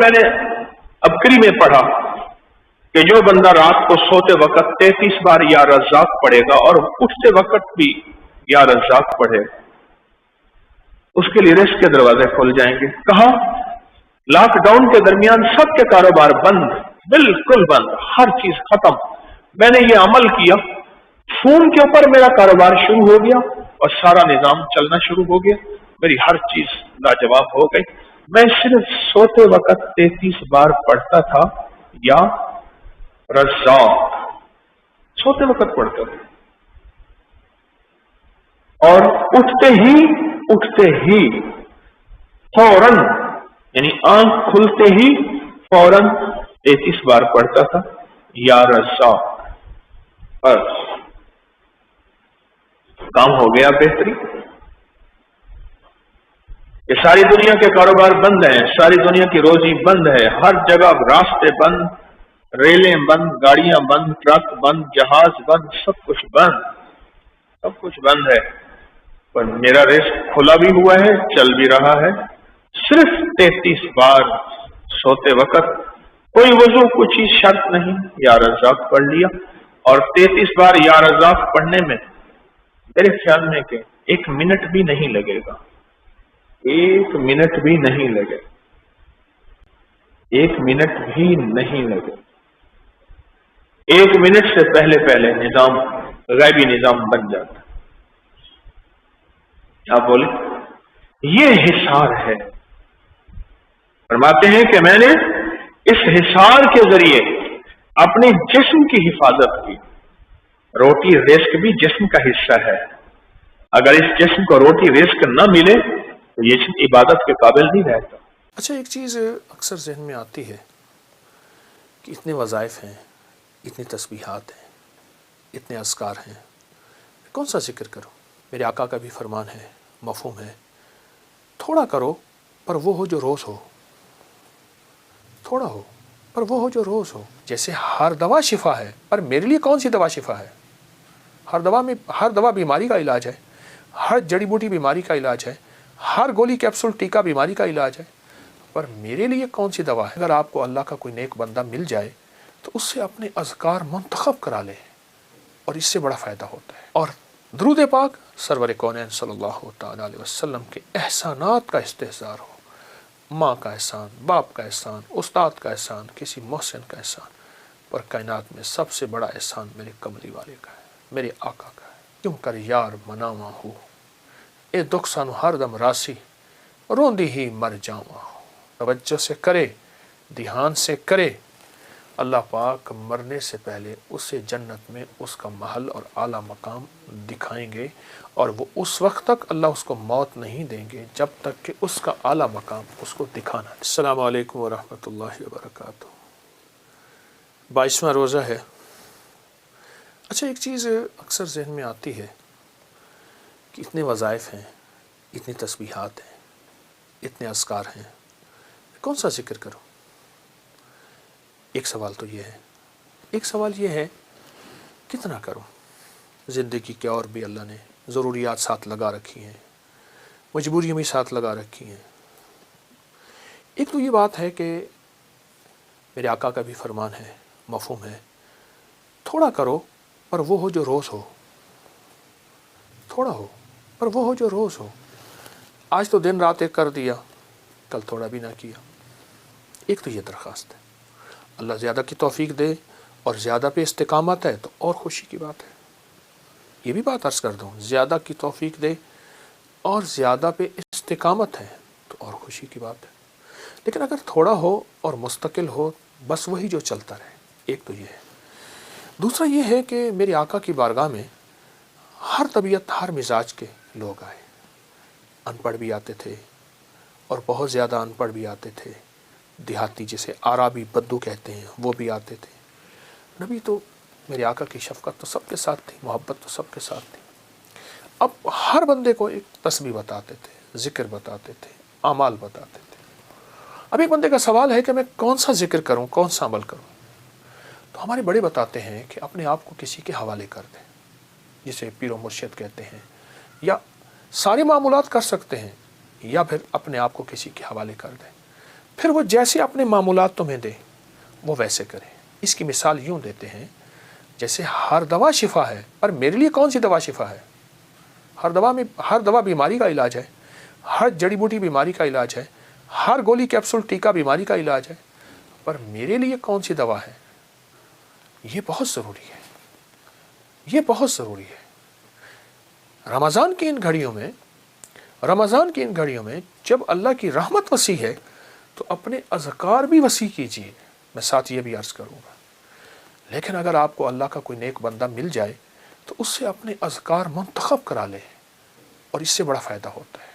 میں نے ابکری میں پڑھا کہ جو بندہ رات کو سوتے وقت 33 بار یا رزاق پڑھے گا اور اٹھتے وقت بھی یا رزاق پڑھے، اس کے لیے رزق کے دروازے کھل جائیں گے۔ کہا لاک ڈاؤن کے درمیان سب کے کاروبار بند، بالکل بند، ہر چیز ختم۔ میں نے یہ عمل کیا، فون کے اوپر میرا کاروبار شروع ہو گیا اور سارا نظام چلنا شروع ہو گیا، میری ہر چیز لاجواب ہو گئی۔ میں صرف سوتے وقت 33 بار پڑھتا تھا یا رزاق، سوتے وقت پڑھتا تھا، اور اٹھتے ہی فوراً، یعنی آنکھ کھلتے ہی فوراً 33 بار پڑھتا تھا یا رزاق۔ بس کام ہو گیا بہتری۔ کہ ساری دنیا کے کاروبار بند ہیں، ساری دنیا کی روزی بند ہے، ہر جگہ راستے بند، ریلیں بند، گاڑیاں بند، ٹرک بند، جہاز بند، سب کچھ بند، سب کچھ بند ہے، پر میرا رزق کھلا بھی ہوا ہے، چل بھی رہا ہے۔ صرف 33 بار سوتے وقت، کوئی وضو کچھ ہی شرط نہیں، یا رزاق پڑھ لیا، اور 33 بار یا رزاق پڑھنے میں میرے خیال میں کہ 1 منٹ بھی نہیں لگے گا، 1 منٹ بھی نہیں لگے، 1 منٹ بھی نہیں لگے۔ 1 منٹ سے پہلے نظام، غیبی نظام بن جاتا۔ آپ بولے یہ حصار ہے۔ فرماتے ہیں کہ میں نے اس حصار کے ذریعے اپنے جسم کی حفاظت کی۔ روٹی رزق بھی جسم کا حصہ ہے، اگر اس جسم کو روٹی رزق نہ ملے تو یہ جسم عبادت کے قابل نہیں رہتا۔ اچھا، ایک چیز اکثر ذہن میں آتی ہے کہ اتنے وظائف ہیں، اتنی تسبیحات ہیں، اتنے اذکار ہیں، کون سا ذکر کروں؟ میرے آقا کا بھی فرمان ہے، مفہوم ہے، تھوڑا کرو پر وہ ہو جو روز ہو، تھوڑا ہو پر وہ ہو جو روز ہو۔ جیسے ہر دوا شفا ہے، پر میرے لیے کون سی دوا شفا ہے؟ ہر دوا بیماری کا علاج ہے، ہر جڑی بوٹی بیماری کا علاج ہے، ہر گولی کیپسول ٹیکا بیماری کا علاج ہے، پر میرے لیے کون سی دوا ہے؟ اگر آپ کو اللہ کا کوئی نیک بندہ مل جائے تو اس سے اپنے اذکار منتخب کرا لے، اور اس سے بڑا فائدہ ہوتا ہے۔ اور درود پاک سرور کونین صلی اللہ تعالی علیہ وسلم کے احسانات کا استحضار ہو، ماں کا احسان، باپ کا احسان، استاد کا احسان، کسی محسن کا احسان، پر کائنات میں سب سے بڑا احسان میرے کملی والے کا ہے، میرے آقا کا ہے۔ کیوں کر یار مناواں ہو، اے دکھ سانو ہر دم راسی، روندی ہی مر جاواں ہو۔ توجہ سے کرے، دھیان سے کرے، اللہ پاک مرنے سے پہلے اسے جنت میں اس کا محل اور اعلیٰ مقام دکھائیں گے، اور وہ اس وقت تک اللہ اس کو موت نہیں دیں گے جب تک کہ اس کا اعلیٰ مقام اس کو دکھانا۔ السلام علیکم ورحمۃ اللہ وبرکاتہ۔ 22واں روزہ ہے۔ اچھا، ایک چیز اکثر ذہن میں آتی ہے کہ اتنے وظائف ہیں، اتنی تسبیحات ہیں، اتنے اذکار ہیں، کون سا ذکر کروں؟ ایک سوال تو یہ ہے، ایک سوال یہ ہے کتنا کروں؟ زندگی کے اور بھی اللہ نے ضروریات ساتھ لگا رکھی ہیں، مجبوریاں بھی ساتھ لگا رکھی ہیں۔ ایک تو یہ بات ہے کہ میرے آقا کا بھی فرمان ہے، مفہوم ہے، تھوڑا کرو پر وہ ہو جو روز ہو، تھوڑا ہو پر وہ ہو جو روز ہو۔ آج تو دن رات ایک کر دیا، کل تھوڑا بھی نہ کیا۔ ایک تو یہ درخواست ہے، اللہ زیادہ کی توفیق دے اور زیادہ پہ استقامت ہے تو اور خوشی کی بات ہے۔ یہ بھی بات عرض کر دوں، زیادہ کی توفیق دے اور زیادہ پہ استقامت ہے تو اور خوشی کی بات ہے۔ لیکن اگر تھوڑا ہو اور مستقل ہو، بس وہی جو چلتا رہے، ایک تو یہ ہے۔ دوسرا یہ ہے کہ میرے آقا کی بارگاہ میں ہر طبیعت، ہر مزاج کے لوگ آئے، ان پڑھ بھی آتے تھے اور بہت زیادہ ان پڑھ بھی آتے تھے، دیہاتی جسے عرابی بدو کہتے ہیں وہ بھی آتے تھے۔ نبی تو میرے آقا کی شفقت تو سب کے ساتھ تھی، محبت تو سب کے ساتھ تھی۔ اب ہر بندے کو ایک تسبیح بتاتے تھے، ذکر بتاتے تھے، اعمال بتاتے تھے۔ اب ایک بندے کا سوال ہے کہ میں کون سا ذکر کروں، کون سا عمل کروں؟ تو ہمارے بڑے بتاتے ہیں کہ اپنے آپ کو کسی کے حوالے کر دیں، جسے پیر و مرشد کہتے ہیں، یا سارے معمولات کر سکتے ہیں، یا پھر اپنے آپ کو کسی کے حوالے کر دیں۔ پھر وہ جیسے اپنے معمولات تمہیں دے وہ ویسے کرے. اس کی مثال یوں دیتے ہیں جیسے ہر دوا شفا ہے، پر میرے لیے کون سی دوا شفا ہے؟ ہر دوا بیماری کا علاج ہے، ہر جڑی بوٹی بیماری کا علاج ہے، ہر گولی کیپسول ٹیکا بیماری کا علاج ہے، پر میرے لیے کون سی دوا ہے؟ یہ بہت ضروری ہے، یہ بہت ضروری ہے. رمضان کی ان گھڑیوں میں جب اللہ کی رحمت وسیع ہے تو اپنے اذکار بھی وسیع کیجیے. میں ساتھ یہ بھی عرض کروں گا، لیکن اگر آپ کو اللہ کا کوئی نیک بندہ مل جائے تو اس سے اپنے اذکار منتخب کرا لے، اور اس سے بڑا فائدہ ہوتا ہے.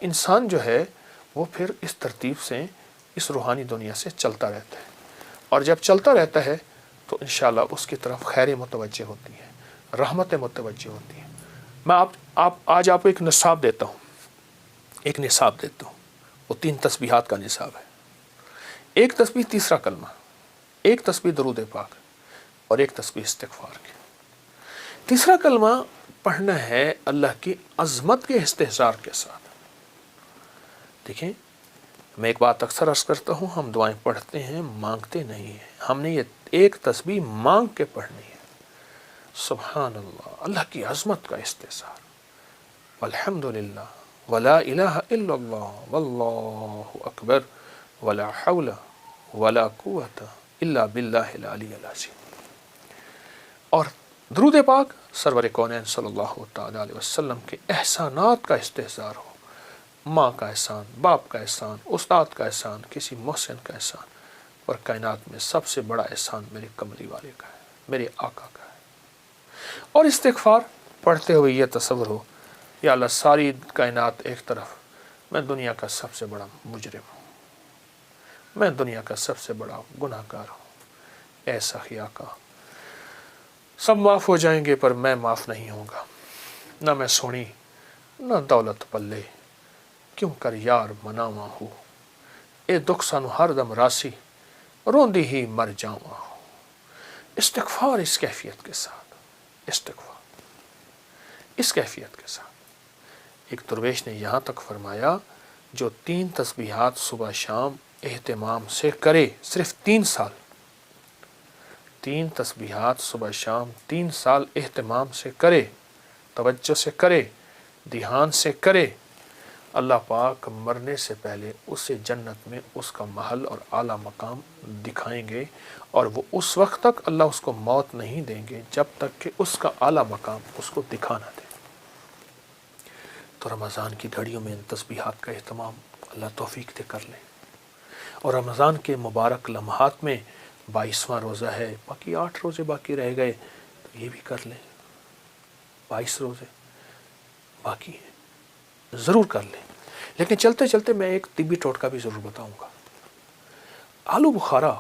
انسان جو ہے وہ پھر اس ترتیب سے اس روحانی دنیا سے چلتا رہتا ہے، اور جب چلتا رہتا ہے تو انشاءاللہ اس کی طرف خیر متوجہ ہوتی ہے، رحمت متوجہ ہوتی ہے. میں آج آپ کو ایک نصاب دیتا ہوں، وہ 3 تسبیحات کا نصاب ہے. ایک تسبیح تیسرا کلمہ، ایک تسبیح درود پاک، اور ایک تسبیح استغفار کی. تیسرا کلمہ پڑھنا ہے اللہ کی عظمت کے استحضار کے ساتھ. دیکھیں، میں ایک بات اکثر عرض کرتا ہوں، ہم دعائیں پڑھتے ہیں مانگتے نہیں ہیں. ہم نے یہ ایک تسبیح مانگ کے پڑھنی ہے. سبحان اللہ، اللہ کی عظمت کا استحضار. والحمدللہ ولا الہ الا اللہ واللہ اکبر ولا حول ولا قوت الا باللہ العلی العظیم. اور درود پاک سرور کونین صلی اللہ تعالی علیہ وسلم کے احسانات کا استحضار ہو. ماں کا احسان، باپ کا احسان، استاد کا احسان، کسی محسن کا احسان، اور کائنات میں سب سے بڑا احسان میرے کملی والے کا ہے، میرے آقا کا ہے. اور استغفار پڑھتے ہوئے یہ تصور ہو، یا اللہ ساری کائنات ایک طرف، میں دنیا کا سب سے بڑا مجرم ہوں، میں دنیا کا سب سے بڑا گناہ گار ہوں. اے سخی آقا، سب معاف ہو جائیں گے پر میں معاف نہیں ہوں گا. نہ میں سونی نہ دولت پلے، کیوں کر یار مناواں ہو. اے دکھ سانو ہر دم راسی، روندی ہی مر جاواں ہو. استغفار اس کیفیت کے ساتھ، استغفار اس کیفیت کے ساتھ. ایک درویش نے یہاں تک فرمایا، جو 3 تسبیحات صبح شام اہتمام سے کرے، صرف 3 سال، 3 تسبیحات صبح شام 3 سال اہتمام سے کرے، توجہ سے کرے، دھیان سے کرے، اللہ پاک مرنے سے پہلے اسے جنت میں اس کا محل اور اعلیٰ مقام دکھائیں گے. اور وہ اس وقت تک اللہ اس کو موت نہیں دیں گے جب تک کہ اس کا اعلیٰ مقام اس کو دکھا نہ دے. تو رمضان کی گھڑیوں میں ان تسبیحات کا اہتمام اللہ توفیق دے کر لیں. اور رمضان کے مبارک لمحات میں 22واں روزہ ہے، باقی 8 روزے باقی رہ گئے، تو یہ بھی کر لیں. 22 روزے باقی ہیں، ضرور کر لیں. لیکن چلتے چلتے میں ایک طبی ٹوٹکا بھی ضرور بتاؤں گا. آلو بخارا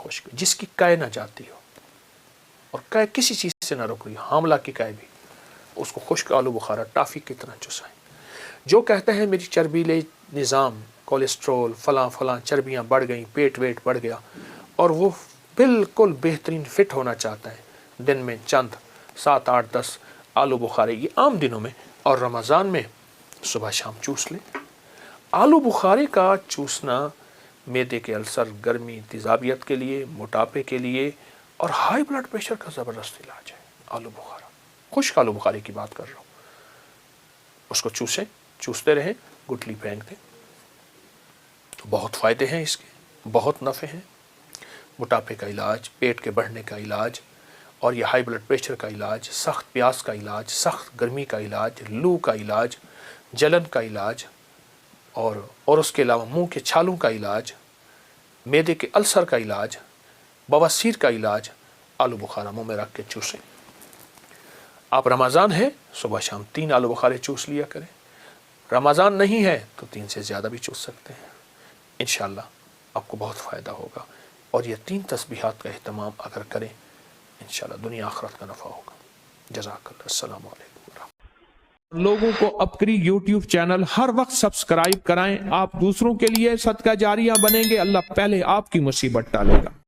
خشک جس کی کائے نہ جاتی ہو، اور کائے کسی چیز سے نہ رک رہی، حاملہ کی کائے بھی، اس کو خشک آلو بخارا ٹافی کی طرح چسائیں. جو کہتے ہیں میری چربیلے نظام، کولیسٹرول فلاں چربیاں بڑھ گئیں، پیٹ ویٹ بڑھ گیا، اور وہ بالکل بہترین فٹ ہونا چاہتا ہے، دن میں چند 7 8 10 آلو بخارے، یہ عام دنوں میں، اور رمضان میں صبح شام چوس لیں. آلو بخارے کا چوسنا معدے کے السر، گرمی، تیزابیت کے لیے، موٹاپے کے لیے، اور ہائی بلڈ پریشر کا زبردست علاج ہے. آلو بخارا، خشک آلو بخارے کی بات کر رہا ہوں. اس کو چوستے رہیں، گٹلی پھینک دیں. بہت فائدے ہیں اس کے، بہت نفع ہیں. موٹاپے کا علاج، پیٹ کے بڑھنے کا علاج، اور یہ ہائی بلڈ پریشر کا علاج، سخت پیاس کا علاج، سخت گرمی کا علاج، لو کا علاج، جلن کا علاج، اور اس کے علاوہ منہ کے چھالوں کا علاج، معدے کے السر کا علاج، بواسیر کا علاج. آلو بخارا منہ میں رکھ کے چوسیں. آپ رمضان ہے صبح شام 3 آلو بخارے چوس لیا کریں. رمضان نہیں ہے تو 3 سے زیادہ بھی چوس سکتے ہیں. انشاءاللہ آپ کو بہت فائدہ ہوگا. اور یہ 3 تسبیحات کا اہتمام اگر کریں، انشاءاللہ دنیا آخرت کا نفع ہوگا. جزاک اللہ. السلام علیکم. لوگوں کو اپکری یوٹیوب چینل ہر وقت سبسکرائب کرائیں. آپ دوسروں کے لیے صدقہ جاریہ بنیں گے، اللہ پہلے آپ کی مصیبت ٹالے گا.